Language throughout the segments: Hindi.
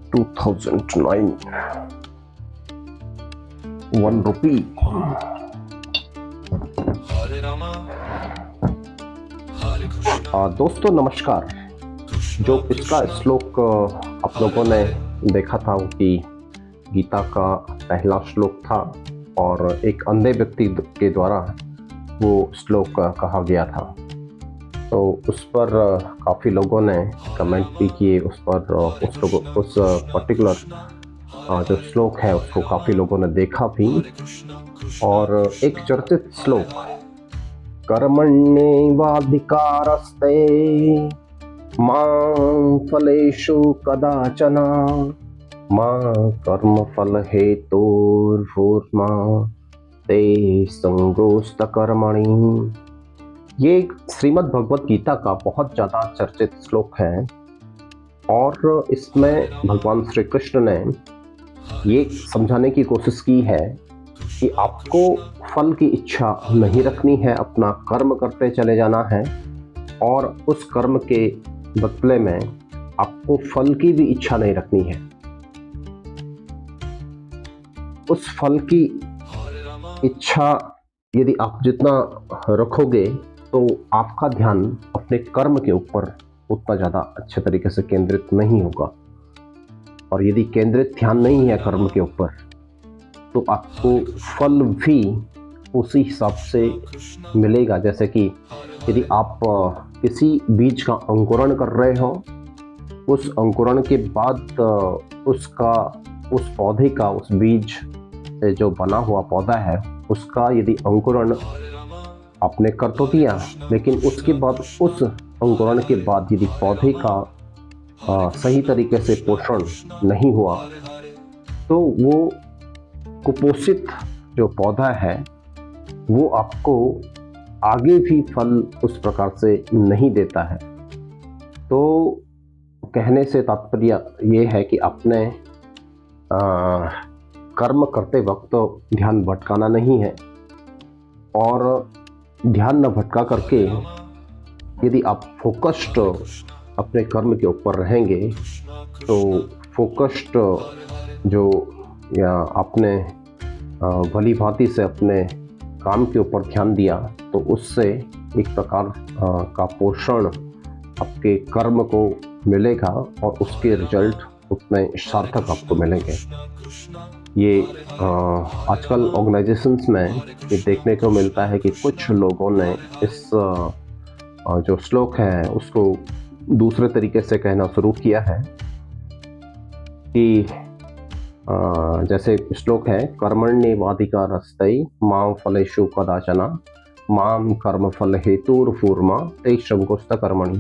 2009 ₹1। दोस्तों नमस्कार। जो इसका श्लोक आप लोगों ने देखा था कि गीता का पहला श्लोक था और एक अंधे व्यक्ति के द्वारा वो श्लोक कहा गया था। तो उस पर काफ़ी लोगों ने कमेंट भी किए, उस पर्टिकुलर जो श्लोक है उसको काफ़ी लोगों ने देखा भी। और एक चर्चित श्लोक, कर्मण्येवाधिकारस्ते मा फलेषु कदाचन मा कर्मफल हेतुर्भूर्मा ते संगोस्त कर्मणि। ये श्रीमद् भगवत गीता का बहुत ज़्यादा चर्चित श्लोक है और इसमें भगवान श्री कृष्ण ने ये समझाने की कोशिश की है कि आपको फल की इच्छा नहीं रखनी है, अपना कर्म करते चले जाना है और उस कर्म के बदले में आपको फल की भी इच्छा नहीं रखनी है। उस फल की इच्छा यदि आप जितना रखोगे तो आपका ध्यान अपने कर्म के ऊपर उतना ज़्यादा अच्छे तरीके से केंद्रित नहीं होगा। और यदि केंद्रित ध्यान नहीं है कर्म के ऊपर तो आपको फल भी उसी हिसाब से मिलेगा। जैसे कि यदि आप किसी बीज का अंकुरण कर रहे हो, उस अंकुरण के बाद उस पौधे का, उस बीज से जो बना हुआ पौधा है उसका यदि अंकुरण आपने कर तो दिया, लेकिन उसके बाद उस अंकुरण के बाद यदि पौधे का सही तरीके से पोषण नहीं हुआ तो वो कुपोषित जो पौधा है वो आपको आगे भी फल उस प्रकार से नहीं देता है। तो कहने से तात्पर्य ये है कि अपने कर्म करते वक्त तो ध्यान भटकाना नहीं है और ध्यान न भटका करके यदि आप फोकस्ड अपने कर्म के ऊपर रहेंगे तो फोकस्ड जो या आपने भली भांति से अपने काम के ऊपर ध्यान दिया तो उससे एक प्रकार का पोषण आपके कर्म को मिलेगा और उसके रिजल्ट उतने सार्थक आपको मिलेंगे। ये आजकल ऑर्गेनाइजेशंस में ये देखने को मिलता है कि कुछ लोगों ने इस जो श्लोक है उसको दूसरे तरीके से कहना शुरू किया है कि जैसे श्लोक है, कर्मण्येवाधिकारस्ते मां फलेषु कदाचन मां कर्मफल हेतुर्भूर्मा ते संगोस्त कर्मणि।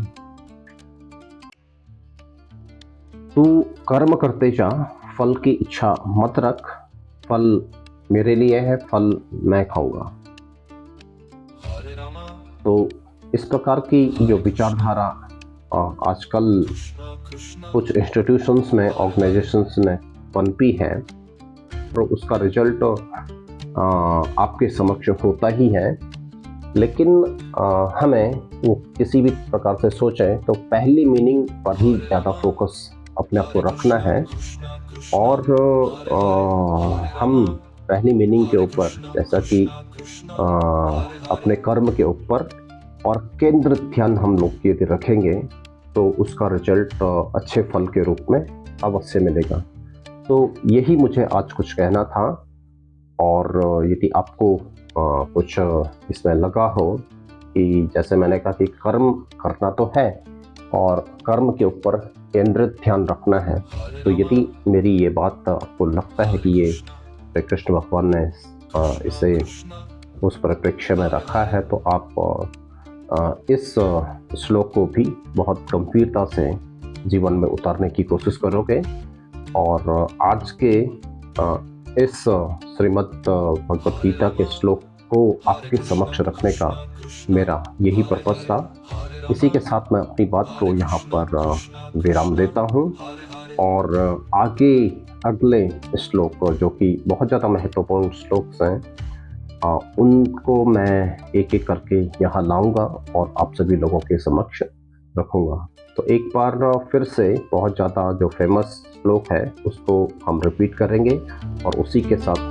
तू कर्म करते जा, फल की इच्छा मत रख, फल मेरे लिए है, फल मैं खाऊंगा। तो इस प्रकार की जो विचारधारा आजकल कुछ इंस्टीट्यूशंस में, ऑर्गेनाइजेशंस में पनपी है तो उसका रिजल्ट आपके समक्ष होता ही है। लेकिन हमें वो किसी भी प्रकार से सोचें तो पहली मीनिंग पर ही ज़्यादा फोकस अपने आप को रखना है और हम पहली मीनिंग के ऊपर, जैसा कि अपने कर्म के ऊपर और केंद्रित ध्यान हम लोग यदि रखेंगे तो उसका रिजल्ट अच्छे फल के रूप में अवश्य मिलेगा। तो यही मुझे आज कुछ कहना था और यदि आपको कुछ इसमें लगा हो कि जैसे मैंने कहा कि कर्म करना तो है और कर्म के ऊपर केंद्रित ध्यान रखना है, तो यदि मेरी ये बात आपको लगता है कि ये श्री कृष्ण भगवान ने इसे उस परिप्रेक्ष्य में रखा है तो आप इस श्लोक को भी बहुत गंभीरता से जीवन में उतारने की कोशिश करोगे। और आज के इस श्रीमद् भगवत गीता के श्लोक को आपके समक्ष रखने का मेरा यही पर्पस था। इसी के साथ मैं अपनी बात को यहाँ पर विराम देता हूँ और आगे अगले श्लोक जो कि बहुत ज़्यादा महत्वपूर्ण श्लोक हैं उनको मैं एक एक करके यहाँ लाऊंगा और आप सभी लोगों के समक्ष रखूंगा। तो एक बार फिर से बहुत ज़्यादा जो फेमस श्लोक है उसको हम रिपीट करेंगे और उसी के साथ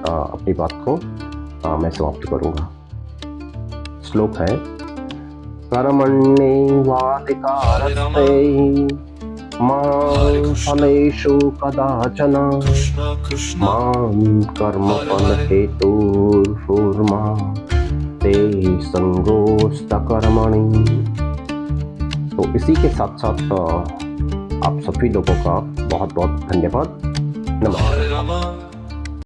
अपनी बात को मैं समाप्त करूँगा। श्लोक है कर्मण्येवाधिकारस्ते मा फलेषु कदाचन मा कर्मफलहेतुर्भुर्मा ते संगोऽस्त कर्मणि। तो इसी के साथ साथ आप सभी लोगों का बहुत बहुत धन्यवाद। नमस्कार।